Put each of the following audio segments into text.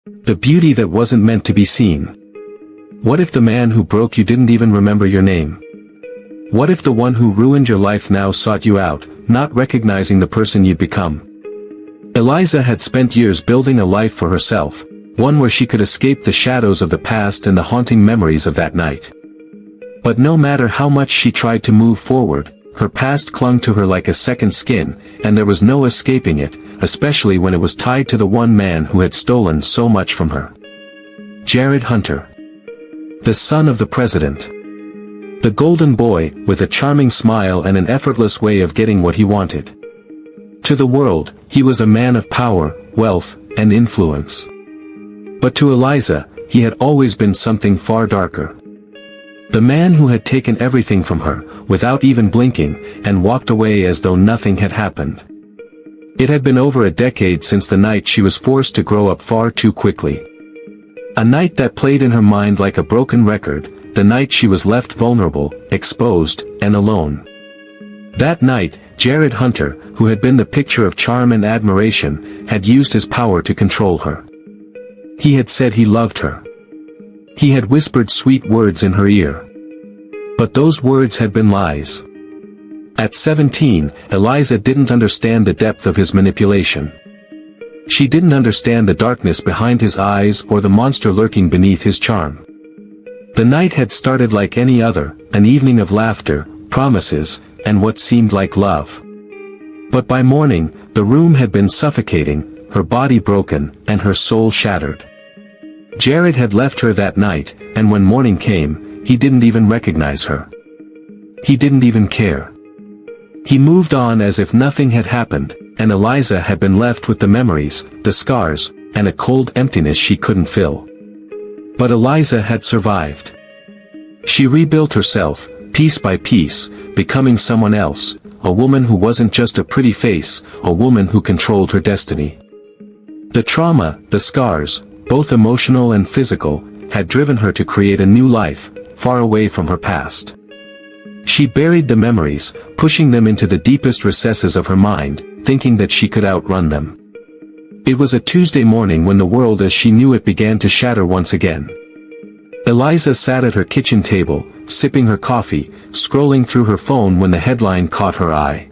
The beauty that wasn't meant to be seen. What if the man who broke you didn't even remember your name? What if the one who ruined your life now sought you out, not recognizing the person you'd become? Eliza had spent years building a life for herself, one where she could escape the shadows of the past and the haunting memories of that night. But no matter how much she tried to move forward, her past clung to her like a second skin, and there was no escaping it, especially when it was tied to the one man who had stolen so much from her. Jared Hunter. The son of the president. The golden boy, with a charming smile and an effortless way of getting what he wanted. To the world, he was a man of power, wealth, and influence. But to Eliza, he had always been something far darker. The man who had taken everything from her, without even blinking, and walked away as though nothing had happened. It had been over a decade since the night she was forced to grow up far too quickly. A night that played in her mind like a broken record, the night she was left vulnerable, exposed, and alone. That night, Jared Hunter, who had been the picture of charm and admiration, had used his power to control her. He had said he loved her. He had whispered sweet words in her ear. But those words had been lies. At 17, Eliza didn't understand the depth of his manipulation. She didn't understand the darkness behind his eyes or the monster lurking beneath his charm. The night had started like any other, an evening of laughter, promises, and what seemed like love. But by morning, the room had been suffocating, her body broken, and her soul shattered. Jared had left her that night, and when morning came, he didn't even recognize her. He didn't even care. He moved on as if nothing had happened, and Eliza had been left with the memories, the scars, and a cold emptiness she couldn't fill. But Eliza had survived. She rebuilt herself, piece by piece, becoming someone else, a woman who wasn't just a pretty face, a woman who controlled her destiny. The trauma, the scars, both emotional and physical, had driven her to create a new life, far away from her past. She buried the memories, pushing them into the deepest recesses of her mind, thinking that she could outrun them. It was a Tuesday morning when the world as she knew it began to shatter once again. Eliza sat at her kitchen table, sipping her coffee, scrolling through her phone when the headline caught her eye.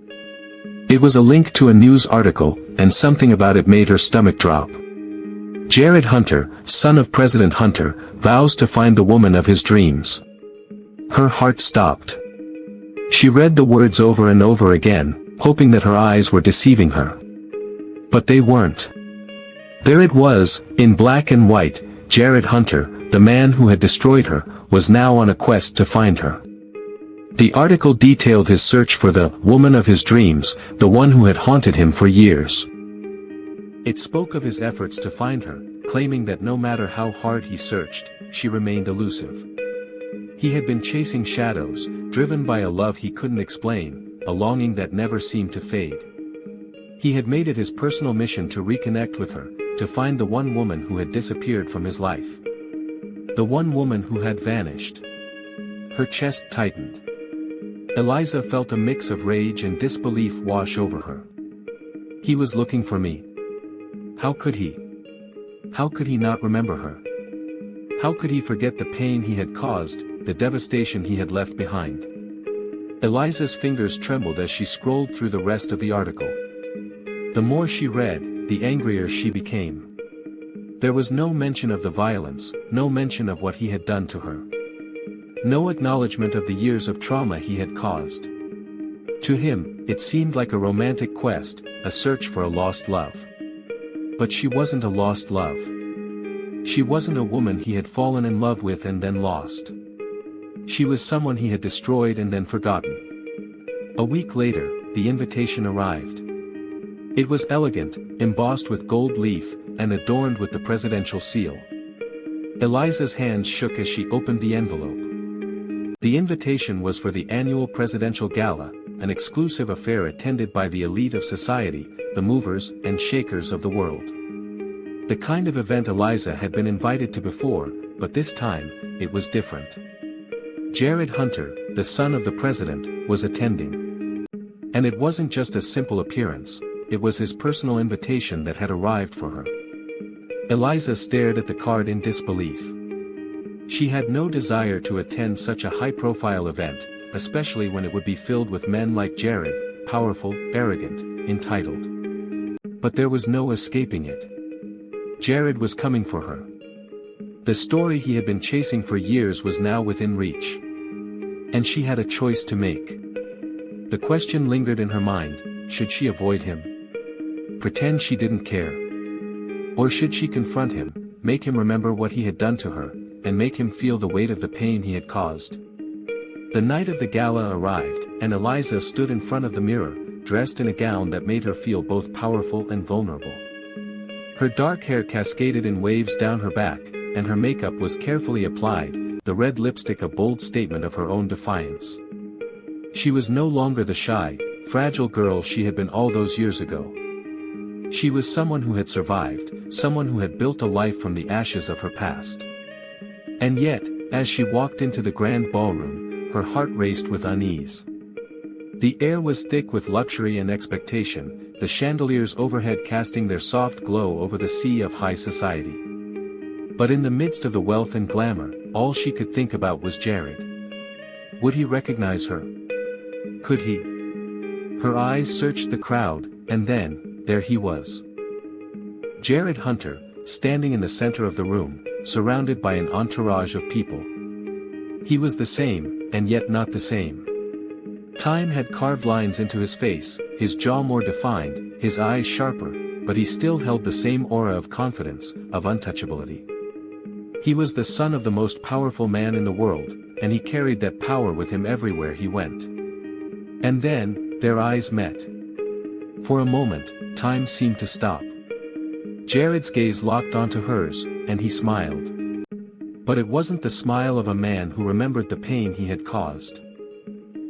It was a link to a news article, and something about it made her stomach drop. Jared Hunter, son of President Hunter, vows to find the woman of his dreams. Her heart stopped. She read the words over and over again, hoping that her eyes were deceiving her. But they weren't. There it was, in black and white, Jared Hunter, the man who had destroyed her, was now on a quest to find her. The article detailed his search for the woman of his dreams, the one who had haunted him for years. It spoke of his efforts to find her, claiming that no matter how hard he searched, she remained elusive. He had been chasing shadows, driven by a love he couldn't explain, a longing that never seemed to fade. He had made it his personal mission to reconnect with her, to find the one woman who had disappeared from his life. The one woman who had vanished. Her chest tightened. Eliza felt a mix of rage and disbelief wash over her. He was looking for me. How could he? How could he not remember her? How could he forget the pain he had caused, the devastation he had left behind? Eliza's fingers trembled as she scrolled through the rest of the article. The more she read, the angrier she became. There was no mention of the violence, no mention of what he had done to her. No acknowledgement of the years of trauma he had caused. To him, it seemed like a romantic quest, a search for a lost love. But she wasn't a lost love. She wasn't a woman he had fallen in love with and then lost. She was someone he had destroyed and then forgotten. A week later, the invitation arrived. It was elegant, embossed with gold leaf, and adorned with the presidential seal. Eliza's hands shook as she opened the envelope. The invitation was for the annual presidential gala, an exclusive affair attended by the elite of society, the movers and shakers of the world. The kind of event Eliza had been invited to before, but this time, it was different. Jared Hunter, the son of the president, was attending. And it wasn't just a simple appearance, it was his personal invitation that had arrived for her. Eliza stared at the card in disbelief. She had no desire to attend such a high-profile event, especially when it would be filled with men like Jared, powerful, arrogant, entitled. But there was no escaping it. Jared was coming for her. The story he had been chasing for years was now within reach. And she had a choice to make. The question lingered in her mind, should she avoid him? Pretend she didn't care? Or should she confront him, make him remember what he had done to her, and make him feel the weight of the pain he had caused? The night of the gala arrived, and Eliza stood in front of the mirror, dressed in a gown that made her feel both powerful and vulnerable. Her dark hair cascaded in waves down her back, and her makeup was carefully applied, the red lipstick a bold statement of her own defiance. She was no longer the shy, fragile girl she had been all those years ago. She was someone who had survived, someone who had built a life from the ashes of her past. And yet, as she walked into the grand ballroom, her heart raced with unease. The air was thick with luxury and expectation, the chandeliers overhead casting their soft glow over the sea of high society. But in the midst of the wealth and glamour, all she could think about was Jared. Would he recognize her? Could he? Her eyes searched the crowd, and then, there he was. Jared Hunter, standing in the center of the room, surrounded by an entourage of people. He was the same, and yet not the same. Time had carved lines into his face, his jaw more defined, his eyes sharper, but he still held the same aura of confidence, of untouchability. He was the son of the most powerful man in the world, and he carried that power with him everywhere he went. And then, their eyes met. For a moment, time seemed to stop. Jared's gaze locked onto hers, and he smiled. But it wasn't the smile of a man who remembered the pain he had caused.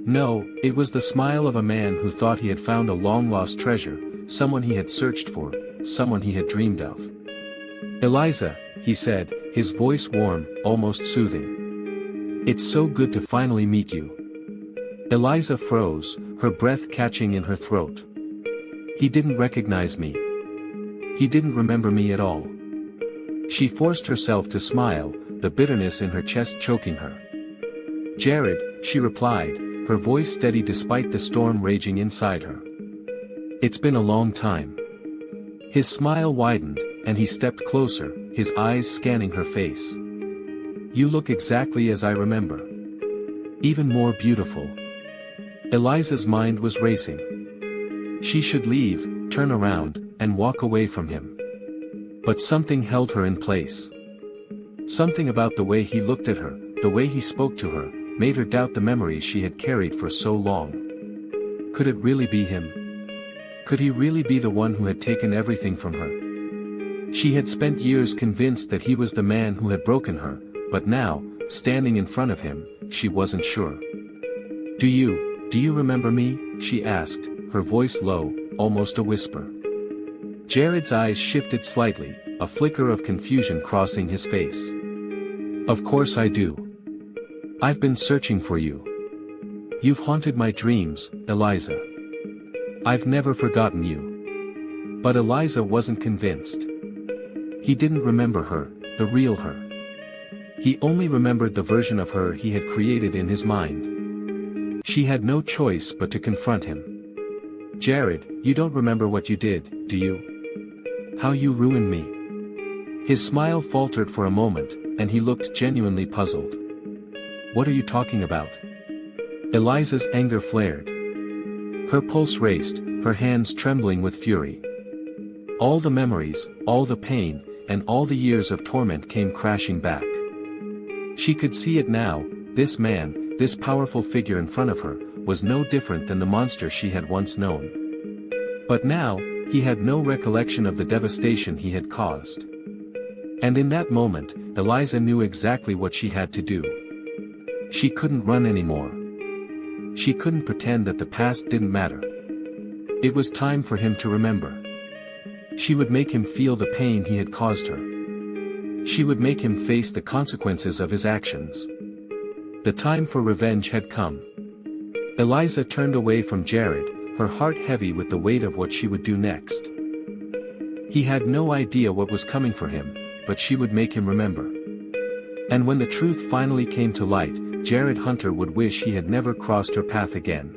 No, it was the smile of a man who thought he had found a long-lost treasure, someone he had searched for, someone he had dreamed of. "Eliza," he said, his voice warm, almost soothing. "It's so good to finally meet you." Eliza froze, her breath catching in her throat. He didn't recognize me. He didn't remember me at all. She forced herself to smile, the bitterness in her chest choking her. "Jared," she replied, her voice steady despite the storm raging inside her. "It's been a long time." His smile widened, and he stepped closer, his eyes scanning her face. "You look exactly as I remember. Even more beautiful." Eliza's mind was racing. She should leave, turn around, and walk away from him. But something held her in place. Something about the way he looked at her, the way he spoke to her, made her doubt the memories she had carried for so long. Could it really be him? Could he really be the one who had taken everything from her? She had spent years convinced that he was the man who had broken her, but now, standing in front of him, she wasn't sure. Do you remember me?" she asked, her voice low, almost a whisper. Jared's eyes shifted slightly, a flicker of confusion crossing his face. "Of course I do. I've been searching for you. You've haunted my dreams, Eliza. I've never forgotten you." But Eliza wasn't convinced. He didn't remember her, the real her. He only remembered the version of her he had created in his mind. She had no choice but to confront him. "Jared, you don't remember what you did, do you? How you ruined me." His smile faltered for a moment, and he looked genuinely puzzled. "What are you talking about?" Eliza's anger flared. Her pulse raced, her hands trembling with fury. All the memories, all the pain, and all the years of torment came crashing back. She could see it now, this man, this powerful figure in front of her, was no different than the monster she had once known. But now, he had no recollection of the devastation he had caused. And in that moment, Eliza knew exactly what she had to do. She couldn't run anymore. She couldn't pretend that the past didn't matter. It was time for him to remember. She would make him feel the pain he had caused her. She would make him face the consequences of his actions. The time for revenge had come. Eliza turned away from Jared, her heart heavy with the weight of what she would do next. He had no idea what was coming for him, but she would make him remember. And when the truth finally came to light, Jared Hunter would wish he had never crossed her path again.